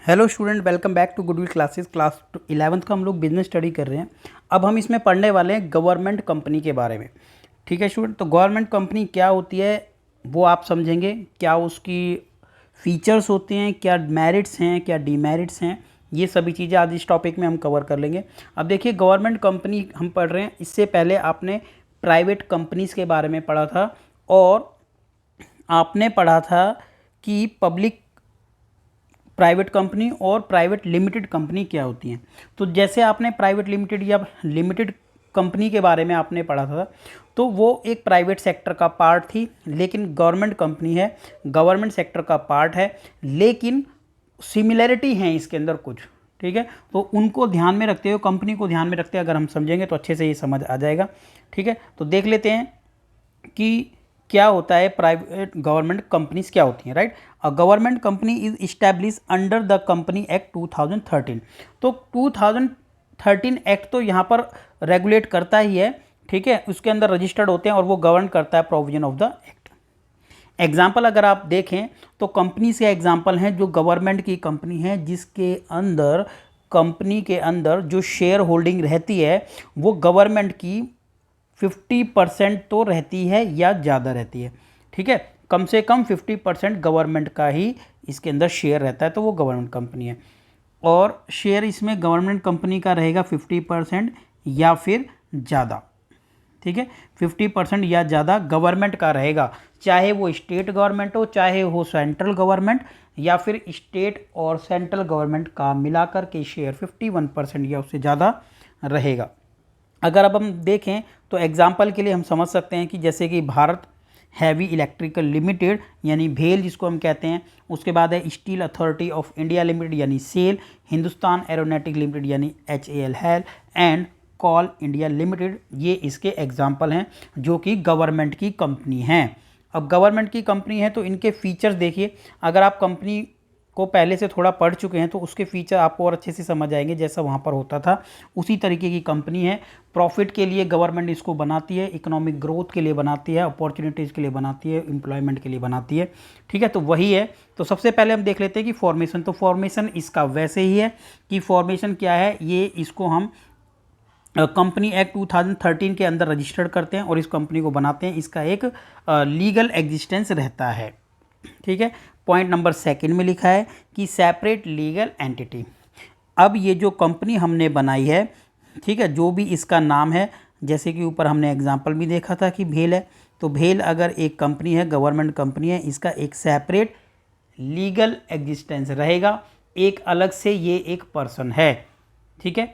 Hello student, welcome back to Goodwill classes. Class 11th का हम लोग बिजनेस स्टडी कर रहे हैं। अब हम इसमें पढ़ने वाले हैं गवर्नमेंट कंपनी के बारे में। ठीक है स्टूडेंट, तो गवर्नमेंट कंपनी क्या होती है वो आप समझेंगे, क्या उसकी फीचर्स होते हैं, क्या मेरिट्स हैं, क्या डीमेरिट्स हैं, ये सभी चीज़ें आज इस टॉपिक में हम कवर कर लेंगे। अब देखिए, गवर्नमेंट कंपनी हम पढ़ रहे हैं, इससे पहले आपने प्राइवेट कंपनीज़ के बारे में पढ़ा था और आपने पढ़ा था कि पब्लिक प्राइवेट कंपनी और प्राइवेट लिमिटेड कंपनी क्या होती हैं। तो जैसे आपने प्राइवेट लिमिटेड या लिमिटेड कंपनी के बारे में आपने पढ़ा था, तो वो एक प्राइवेट सेक्टर का पार्ट थी, लेकिन गवर्नमेंट कंपनी है, गवर्नमेंट सेक्टर का पार्ट है, लेकिन सिमिलैरिटी हैं इसके अंदर कुछ। ठीक है, तो उनको ध्यान में रखते हुए, कंपनी को ध्यान में रखते हुए अगर हम समझेंगे तो अच्छे से ये समझ आ जाएगा। ठीक है, तो देख लेते हैं कि क्या होता है, प्राइवेट गवर्नमेंट कंपनीज क्या होती हैं। Right, a government company is establish under the company act 2013। तो 2013 एक्ट तो यहाँ पर रेगुलेट करता ही है। ठीक है, उसके अंदर रजिस्टर्ड होते हैं और वो गवर्न करता है provision of the act. Example अगर आप देखें तो कंपनी से एग्जाम्पल हैं जो गवर्नमेंट की कंपनी है, जिसके अंदर कंपनी के अंदर जो शेयर होल्डिंग रहती है वो गवर्नमेंट की 50% तो रहती है या ज़्यादा रहती है। ठीक है, कम से कम 50% गवर्नमेंट का ही इसके अंदर शेयर रहता है, तो वो गवर्नमेंट कंपनी है। और शेयर इसमें गवर्नमेंट कंपनी का रहेगा 50% या फिर ज़्यादा। ठीक है, 50% या ज़्यादा गवर्नमेंट का रहेगा, चाहे वो स्टेट गवर्नमेंट हो, चाहे वो सेंट्रल गवर्नमेंट, या फिर स्टेट और सेंट्रल गवर्नमेंट का मिलाकर के शेयर 51% या उससे ज़्यादा रहेगा। अगर अब हम देखें तो एग्जाम्पल के लिए हम समझ सकते हैं कि जैसे कि भारत हैवी इलेक्ट्रिकल लिमिटेड यानी भेल जिसको हम कहते हैं, उसके बाद है steel authority of India limited यानी सेल, हिंदुस्तान एरोनॉटिक लिमिटेड यानी HAL HAL, and coal India limited, ये इसके एग्जाम्पल हैं जो कि गवर्नमेंट की कंपनी हैं। अब गवर्नमेंट की कंपनी है तो इनके फीचर्स देखिए, अगर आप कंपनी को पहले से थोड़ा पढ़ चुके हैं तो उसके फीचर आपको और अच्छे से समझ आएंगे। जैसा वहाँ पर होता था उसी तरीके की कंपनी है। प्रॉफिट के लिए गवर्नमेंट इसको बनाती है, इकोनॉमिक ग्रोथ के लिए बनाती है, अपॉर्चुनिटीज़ के लिए बनाती है, एम्प्लॉयमेंट के लिए बनाती है। ठीक है, तो वही है। तो सबसे पहले हम देख लेते हैं कि फॉर्मेशन। तो फॉर्मेशन इसका वैसे ही है कि फॉर्मेशन क्या है, ये इसको हम कंपनी एक्ट 2013 के अंदर रजिस्टर्ड करते हैं और इस कंपनी को बनाते हैं, इसका एक लीगल एग्जिस्टेंस रहता है। ठीक है, पॉइंट नंबर सेकंड में लिखा है कि सेपरेट लीगल एंटिटी। अब ये जो कंपनी हमने बनाई है, ठीक है, जो भी इसका नाम है, जैसे कि ऊपर हमने एग्जांपल भी देखा था कि भेल है, तो भेल अगर एक कंपनी है, गवर्नमेंट कंपनी है, इसका एक सेपरेट लीगल एग्जिस्टेंस रहेगा, एक अलग से ये एक पर्सन है। ठीक है,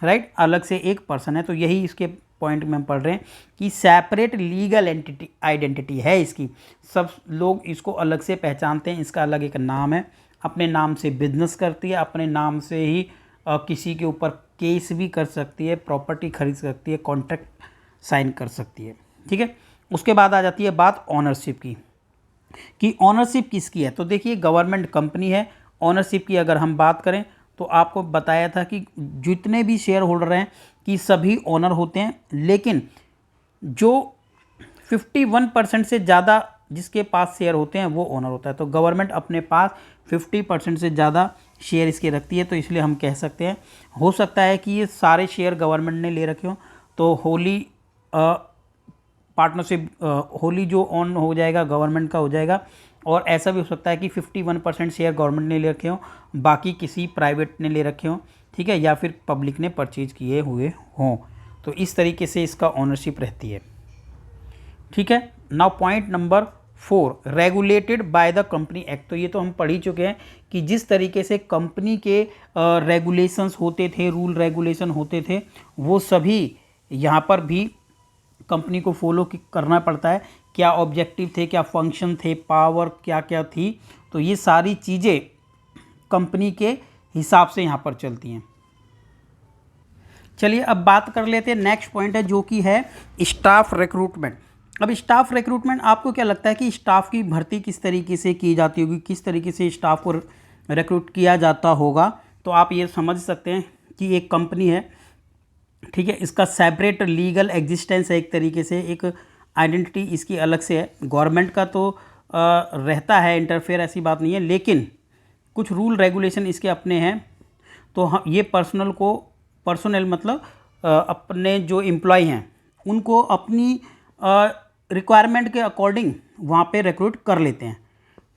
राइट, अलग से एक पर्सन है। तो यही इसके पॉइंट में हम पढ़ रहे हैं कि सेपरेट लीगल एंटिटी आइडेंटिटी है इसकी, सब लोग इसको अलग से पहचानते हैं, इसका अलग एक नाम है, अपने नाम से बिजनेस करती है, अपने नाम से ही किसी के ऊपर केस भी कर सकती है, प्रॉपर्टी खरीद सकती है, कॉन्ट्रैक्ट साइन कर सकती है। ठीक है, उसके बाद आ जाती है बात ऑनरशिप की कि ऑनरशिप किसकी है। तो देखिए, गवर्नमेंट कंपनी है, ऑनरशिप की अगर हम बात करें तो आपको बताया था कि जितने भी शेयर होल्डर हैं कि सभी ओनर होते हैं, लेकिन जो 51% से ज़्यादा जिसके पास शेयर होते हैं वो ओनर होता है। तो गवर्नमेंट अपने पास 50% से ज़्यादा शेयर इसके रखती है, तो इसलिए हम कह सकते हैं, हो सकता है कि ये सारे शेयर गवर्नमेंट ने ले रखे हों, तो होली पार्टनरशिप होली जो ऑन हो जाएगा गवर्नमेंट का हो जाएगा, और ऐसा भी हो सकता है कि 51% शेयर गवर्नमेंट ने ले रखे हों, बाकी किसी प्राइवेट ने ले रखे हों। ठीक है, या फिर पब्लिक ने परचेज किए हुए हों, तो इस तरीके से इसका ओनरशिप रहती है। ठीक है, now point number 4, regulated by the company act. तो ये तो हम पढ़ ही चुके हैं कि जिस तरीके से कंपनी के रेगुलेशंस होते थे, रूल रेगुलेशन होते थे, वो सभी यहाँ पर भी कंपनी को फॉलो करना पड़ता है। क्या ऑब्जेक्टिव थे, क्या फंक्शन थे, पावर क्या क्या थी, तो ये सारी चीज़ें कंपनी के हिसाब से यहाँ पर चलती हैं। चलिए अब बात कर लेते हैं, नेक्स्ट पॉइंट है जो कि है स्टाफ रिक्रूटमेंट। अब स्टाफ रिक्रूटमेंट, आपको क्या लगता है कि स्टाफ की भर्ती किस तरीके से की जाती होगी, किस तरीके से स्टाफ को रिक्रूट किया जाता होगा। तो आप ये समझ सकते हैं कि एक कंपनी है, ठीक है, इसका सेपरेट लीगल एग्जिस्टेंस है, एक तरीके से एक आइडेंटिटी इसकी अलग से है। गवर्नमेंट का तो रहता है इंटरफेयर, ऐसी बात नहीं है, लेकिन कुछ रूल रेगुलेशन इसके अपने हैं। तो हम ये पर्सनल मतलब अपने जो एम्प्लॉय हैं उनको अपनी रिक्वायरमेंट के अकॉर्डिंग वहाँ पे रिक्रूट कर लेते हैं,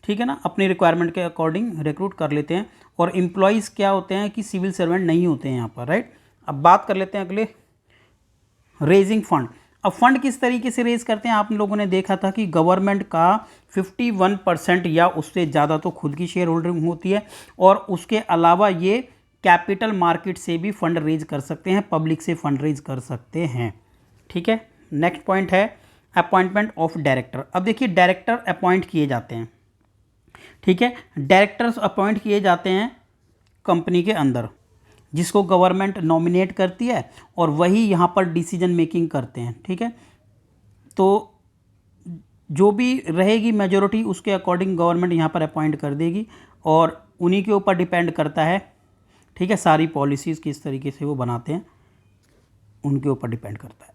ठीक है ना, अपनी रिक्वायरमेंट के अकॉर्डिंग रिक्रूट कर लेते हैं। और एम्प्लॉयज़ क्या होते हैं कि सिविल सर्वेंट नहीं होते हैं यहाँ पर, राइट। अब बात कर लेते हैं अगले, रेजिंग फंड। अब फंड किस तरीके से रेज करते हैं, आप लोगों ने देखा था कि गवर्नमेंट का 51% या उससे ज़्यादा तो खुद की शेयर होल्डिंग होती है, और उसके अलावा ये कैपिटल मार्केट से भी फंड रेज कर सकते हैं, पब्लिक से फंड रेज कर सकते हैं, ठीक है। नेक्स्ट पॉइंट है अपॉइंटमेंट ऑफ डायरेक्टर। अब देखिए डायरेक्टर अपॉइंट किए जाते हैं, ठीक है, डायरेक्टर्स अपॉइंट किए जाते हैं कंपनी के अंदर, जिसको गवर्नमेंट नॉमिनेट करती है और वही यहाँ पर डिसीजन मेकिंग करते हैं, ठीक है। तो जो भी रहेगी मेजॉरिटी उसके अकॉर्डिंग गवर्नमेंट यहाँ पर अपॉइंट कर देगी, और उन्हीं के ऊपर डिपेंड करता है, ठीक है, सारी पॉलिसीज़ किस तरीके से वो बनाते हैं उनके ऊपर डिपेंड करता है।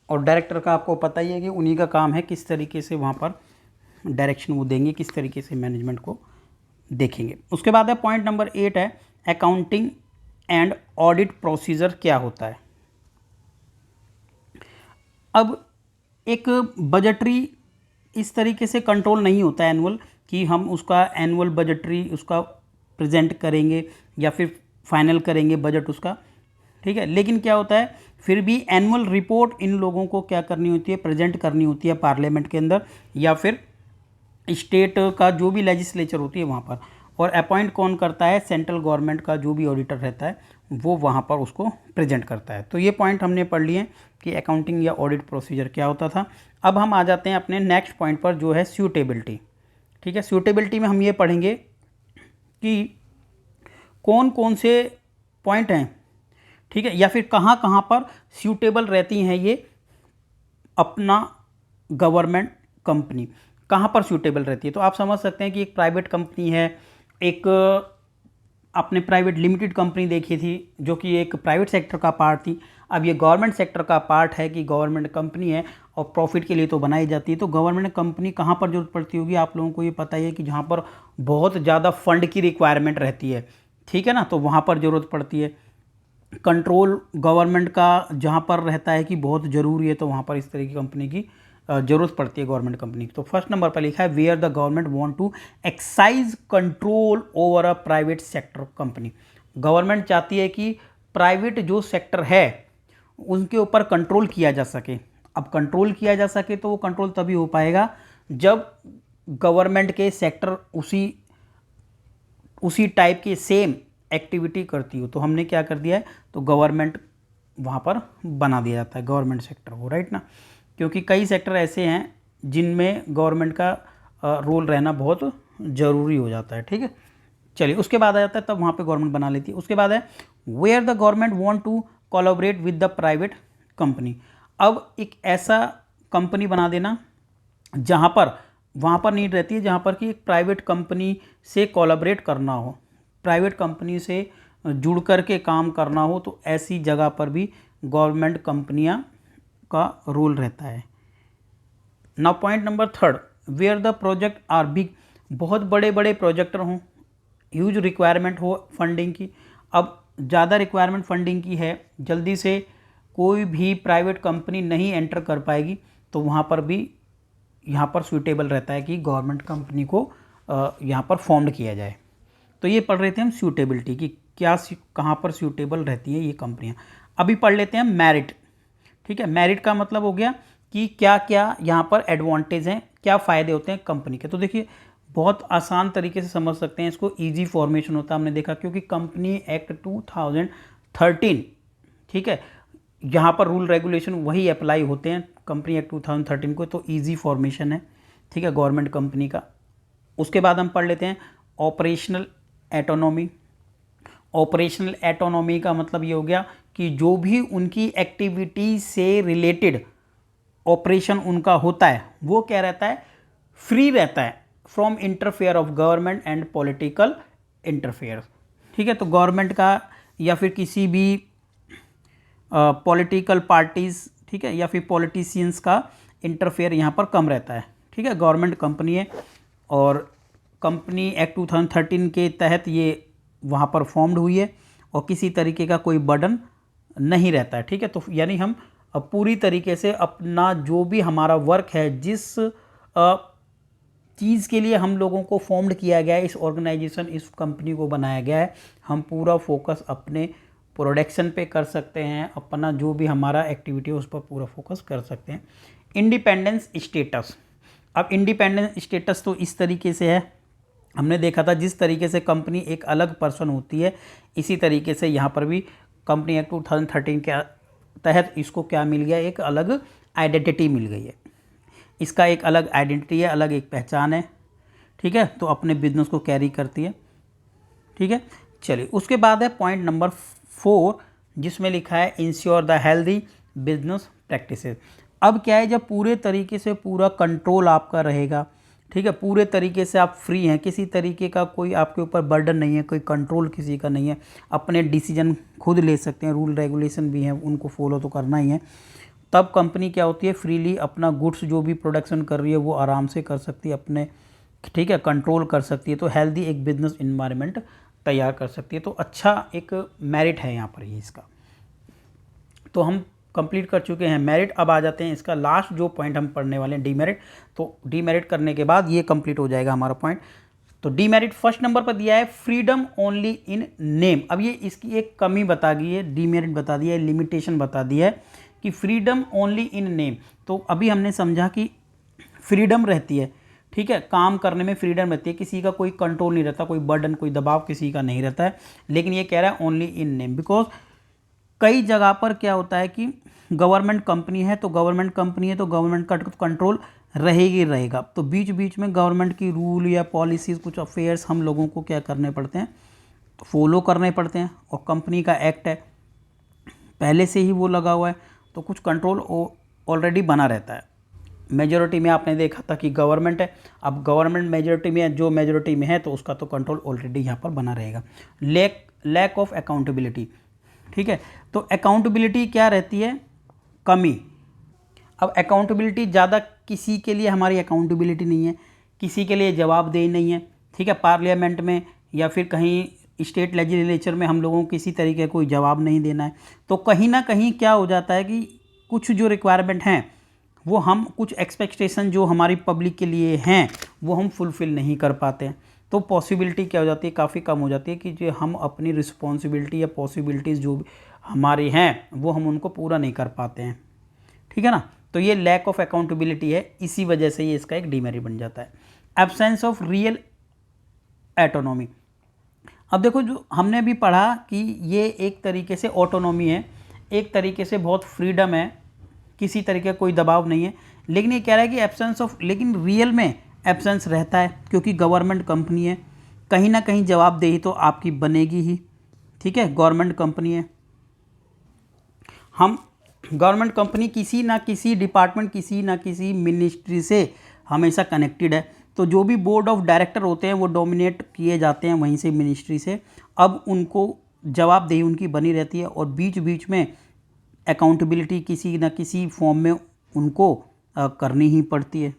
और डायरेक्टर का आपको पता ही है कि उन्हीं का काम है किस तरीके से वहाँ पर डायरेक्शन वो देंगे, किस तरीके से मैनेजमेंट को देखेंगे। उसके बाद है पॉइंट नंबर 8 है अकाउंटिंग एंड ऑडिट प्रोसीजर क्या होता है। अब एक बजटरी इस तरीके से कंट्रोल नहीं होता है एनुअल, कि हम उसका एनुअल बजटरी उसका प्रेजेंट करेंगे या फिर फाइनल करेंगे बजट उसका, ठीक है। लेकिन क्या होता है, फिर भी एनुअल रिपोर्ट इन लोगों को क्या करनी होती है, प्रेजेंट करनी होती है पार्लियामेंट के अंदर या फिर स्टेट का जो भी लेजिस्लेचर होती है वहाँ पर। और अपॉइंट कौन करता है, सेंट्रल गवर्नमेंट का जो भी ऑडिटर रहता है वो वहाँ पर उसको प्रेजेंट करता है। तो ये पॉइंट हमने पढ़ लिए कि अकाउंटिंग या ऑडिट प्रोसीजर क्या होता था। अब हम आ जाते हैं अपने नेक्स्ट पॉइंट पर जो है सूटेबिलिटी, ठीक है। सूटेबिलिटी में हम ये पढ़ेंगे कि कौन कौन से पॉइंट हैं, ठीक है, या फिर कहाँ कहाँ पर सूटेबल रहती हैं ये अपना गवर्नमेंट कंपनी, कहाँ पर सूटेबल रहती है। तो आप समझ सकते हैं कि एक प्राइवेट कंपनी है, एक आपने प्राइवेट लिमिटेड कंपनी देखी थी जो कि एक प्राइवेट सेक्टर का पार्ट थी। अब ये गवर्नमेंट सेक्टर का पार्ट है कि गवर्नमेंट कंपनी है और प्रॉफिट के लिए तो बनाई जाती है। तो गवर्नमेंट कंपनी कहाँ पर जरूरत पड़ती होगी, आप लोगों को ये पता ही है कि जहाँ पर बहुत ज़्यादा फंड की रिक्वायरमेंट रहती है, ठीक है ना, तो वहाँ पर ज़रूरत पड़ती है। कंट्रोल गवर्नमेंट का जहाँ पर रहता है कि बहुत ज़रूरी है, तो वहाँ पर इस तरह की कंपनी की ज़रूरत पड़ती है गवर्नमेंट कंपनी की। तो फर्स्ट नंबर पर लिखा है where the government want to excise control over a private sector company. Government चाहती है कि प्राइवेट जो सेक्टर है उनके ऊपर कंट्रोल किया जा सके। अब कंट्रोल किया जा सके तो वो कंट्रोल तभी हो पाएगा जब गवर्नमेंट के सेक्टर उसी टाइप की सेम एक्टिविटी करती हो। तो हमने क्या कर दिया है, तो गवर्नमेंट वहाँ पर बना दिया जाता है गवर्नमेंट सेक्टर को, राइट ना, क्योंकि कई सेक्टर ऐसे हैं जिनमें गवर्नमेंट का रोल रहना बहुत ज़रूरी हो जाता है, ठीक है। चलिए उसके बाद आ जाता है, तब वहाँ पे गवर्नमेंट बना लेती है। उसके बाद है where the government want to collaborate with the private company. अब एक ऐसा कंपनी बना देना जहाँ पर वहाँ पर नीड रहती है जहाँ पर कि एक प्राइवेट कंपनी से कोलैबोरेट करना हो, प्राइवेट कंपनी से जुड़ कर के काम करना हो, तो ऐसी जगह पर भी गवर्नमेंट कंपनियाँ का रोल रहता है। Now point number 3 where the project are big. बहुत बड़े बड़े प्रोजेक्टर हों, ह्यूज रिक्वायरमेंट हो फंडिंग की। अब ज़्यादा रिक्वायरमेंट फंडिंग की है, जल्दी से कोई भी प्राइवेट कंपनी नहीं एंटर कर पाएगी, तो वहाँ पर भी यहाँ पर सूटेबल रहता है कि गवर्नमेंट कंपनी को यहाँ पर फॉर्म्ड किया जाए। तो ये पढ़ रहे थे हम सूटेबिलिटी की क्या कहाँ पर सूटेबल रहती है ये कंपनियाँ। अभी पढ़ लेते हैं मेरिट, ठीक है। मेरिट का मतलब हो गया कि क्या क्या यहाँ पर एडवांटेज हैं, क्या फ़ायदे होते हैं कंपनी के। तो देखिए बहुत आसान तरीके से समझ सकते हैं इसको, इजी फॉर्मेशन होता है हमने देखा, क्योंकि कंपनी एक्ट 2013, ठीक है, यहाँ पर रूल रेगुलेशन वही अप्लाई होते हैं कंपनी एक्ट 2013 को, तो इजी फॉर्मेशन है, ठीक है, गवर्नमेंट कंपनी का। उसके बाद हम पढ़ लेते हैं ऑपरेशनल एटोनॉमी। ऑपरेशनल एटोनॉमी का मतलब ये हो गया कि जो भी उनकी एक्टिविटी से रिलेटेड ऑपरेशन उनका होता है वो क्या रहता है, फ्री रहता है from interfere of government and political interfere, ठीक है। तो गवर्नमेंट का या फिर किसी भी पॉलिटिकल पार्टीज़, ठीक है, या फिर पॉलिटिशियंस का इंटरफेयर यहाँ पर कम रहता है, ठीक है। गवर्नमेंट कंपनी है और कंपनी एक्ट 2013 के तहत ये वहाँ पर फॉर्म्ड हुई है और किसी तरीके का कोई बर्डन नहीं रहता है, ठीक है। तो यानी हम अब पूरी तरीके से अपना जो भी हमारा वर्क है, जिस चीज़ के लिए हम लोगों को फॉर्म्ड किया गया है, इस ऑर्गेनाइजेशन, इस कंपनी को बनाया गया है, हम पूरा फोकस अपने प्रोडक्शन पे कर सकते हैं, अपना जो भी हमारा एक्टिविटी है उस पर पूरा फोकस कर सकते हैं। इंडिपेंडेंस स्टेटस, अब इंडिपेंडेंस स्टेटस तो इस तरीके से है, हमने देखा था जिस तरीके से कंपनी एक अलग पर्सन होती है, इसी तरीके से यहाँ पर भी कंपनी एक्ट 2013 के तहत इसको क्या मिल गया, एक अलग आइडेंटिटी मिल गई है, इसका एक अलग आइडेंटिटी है, अलग एक पहचान है, ठीक है। तो अपने बिजनेस को कैरी करती है, ठीक है। चलिए उसके बाद है पॉइंट नंबर 4, जिसमें लिखा है ensure the healthy business practices. अब क्या है, जब पूरे तरीके से पूरा कंट्रोल आपका रहेगा, ठीक है, पूरे तरीके से आप फ्री हैं, किसी तरीके का कोई आपके ऊपर बर्डन नहीं है, कोई कंट्रोल किसी का नहीं है, अपने डिसीजन खुद ले सकते हैं, रूल रेगुलेशन भी हैं उनको फॉलो तो करना ही है, तब कंपनी क्या होती है, फ्रीली अपना गुड्स जो भी प्रोडक्शन कर रही है वो आराम से कर सकती है अपने, ठीक है, कंट्रोल कर सकती है। तो हेल्दी एक बिजनेस इन्वायरमेंट तैयार कर सकती है। तो अच्छा एक मेरिट है यहाँ पर ये इसका। तो हम कंप्लीट कर चुके हैं मेरिट। अब आ जाते हैं इसका लास्ट जो पॉइंट हम पढ़ने वाले हैं, डीमेरिट। तो डीमेरिट करने के बाद ये कंप्लीट हो जाएगा हमारा पॉइंट। तो डीमेरिट फर्स्ट नंबर पर दिया है फ्रीडम ओनली इन नेम। अब ये इसकी एक कमी बता दी है, डीमेरिट बता दिया है, लिमिटेशन बता दिया है कि फ्रीडम ओनली इन नेम। तो अभी हमने समझा कि फ्रीडम रहती है, ठीक है, काम करने में फ्रीडम रहती है, किसी का कोई कंट्रोल नहीं रहता, कोई बर्डन, कोई दबाव किसी का नहीं रहता है। लेकिन ये कह रहा है ओनली इन नेम, बिकॉज कई जगह पर क्या होता है कि गवर्नमेंट कंपनी है तो गवर्नमेंट कंपनी है तो गवर्नमेंट का कंट्रोल रहेगी रहेगा। तो बीच बीच में गवर्नमेंट की रूल या पॉलिसीज़, कुछ अफेयर्स हम लोगों को क्या करने पड़ते हैं, फॉलो करने पड़ते हैं। और कंपनी का एक्ट है, पहले से ही वो लगा हुआ है, तो कुछ कंट्रोल ऑलरेडी बना रहता है। मेजॉरिटी में आपने देखा था कि गवर्नमेंट है, अब गवर्नमेंट मेजॉरिटी में है, जो मेजॉरिटी में है तो उसका तो कंट्रोल ऑलरेडी यहाँ पर बना रहेगा। लैक ऑफ अकाउंटेबिलिटी, ठीक है। तो अकाउंटेबिलिटी क्या रहती है, कमी। अब अकाउंटेबिलिटी ज़्यादा, किसी के लिए हमारी अकाउंटेबिलिटी नहीं है, किसी के लिए जवाबदेही नहीं है, ठीक है। पार्लियामेंट में या फिर कहीं स्टेट लेजिस्लेचर में हम लोगों को किसी तरीके का कोई जवाब नहीं देना है। तो कहीं ना कहीं क्या हो जाता है कि कुछ जो रिक्वायरमेंट हैं वो हम, कुछ एक्सपेक्टेशन जो हमारी पब्लिक के लिए हैं वो हम फुलफ़िल नहीं कर पाते हैं। तो पॉसिबिलिटी क्या हो जाती है, काफ़ी कम हो जाती है कि जो हम अपनी रिस्पॉन्सिबिलिटी या पॉसिबिलिटीज़ जो हमारी हैं वो हम उनको पूरा नहीं कर पाते हैं, ठीक है ना। तो ये लैक ऑफ अकाउंटेबिलिटी है, इसी वजह से ये इसका एक डीमेरिट बन जाता है। Absence of real autonomy. अब देखो, जो हमने भी पढ़ा कि ये एक तरीके से ऑटोनॉमी है, एक तरीके से बहुत फ्रीडम है, किसी तरीके का कोई दबाव नहीं है। लेकिन ये कह रहा है कि एब्सेंस ऑफ, लेकिन रियल में एब्सेंस रहता है, क्योंकि गवर्नमेंट कंपनी है, कहीं ना कहीं जवाबदेही तो आपकी बनेगी ही, ठीक है। गवर्नमेंट कंपनी है, हम गवर्नमेंट कंपनी किसी ना किसी डिपार्टमेंट, किसी ना किसी मिनिस्ट्री से हमेशा कनेक्टेड है। तो जो भी बोर्ड ऑफ डायरेक्टर होते हैं वो डोमिनेट किए जाते हैं वहीं से, मिनिस्ट्री से। अब उनको जवाबदेही उनकी बनी रहती है और बीच बीच में अकाउंटेबिलिटी किसी न किसी फॉर्म में उनको करनी ही पड़ती है।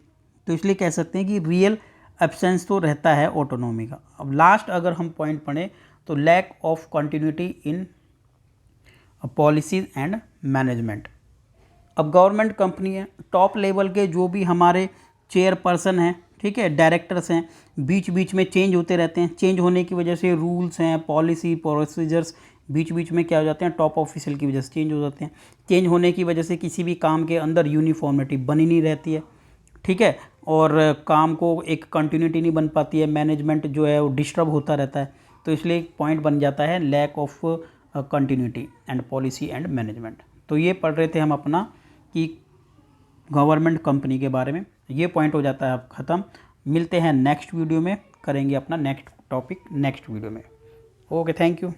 तो इसलिए कह सकते हैं कि रियल एब्सेंस तो रहता है ऑटोनॉमी का। अब लास्ट अगर हम पॉइंट पढ़ें तो lack of continuity in policies and management. अब गवर्नमेंट कंपनी है, टॉप लेवल के जो भी हमारे चेयरपर्सन हैं, ठीक है, डायरेक्टर्स हैं, बीच बीच में चेंज होते रहते हैं। चेंज होने की वजह से रूल्स हैं, पॉलिसी, प्रोसीजर्स बीच बीच में क्या हो जाते हैं, टॉप ऑफिशियल की वजह से चेंज हो जाते हैं। चेंज होने की वजह से किसी भी काम के अंदर यूनिफॉर्मिटी बनी नहीं रहती है, ठीक है, और काम को एक कंटिन्यूटी नहीं बन पाती है, मैनेजमेंट जो है वो डिस्टर्ब होता रहता है। तो इसलिए एक पॉइंट बन जाता है lack of continuity and policy and management. तो ये पढ़ रहे थे हम अपना कि गवर्नमेंट कंपनी के बारे में, ये पॉइंट हो जाता है अब ख़त्म। मिलते हैं नेक्स्ट वीडियो में, करेंगे अपना नेक्स्ट टॉपिक नेक्स्ट वीडियो में। Okay, thank you.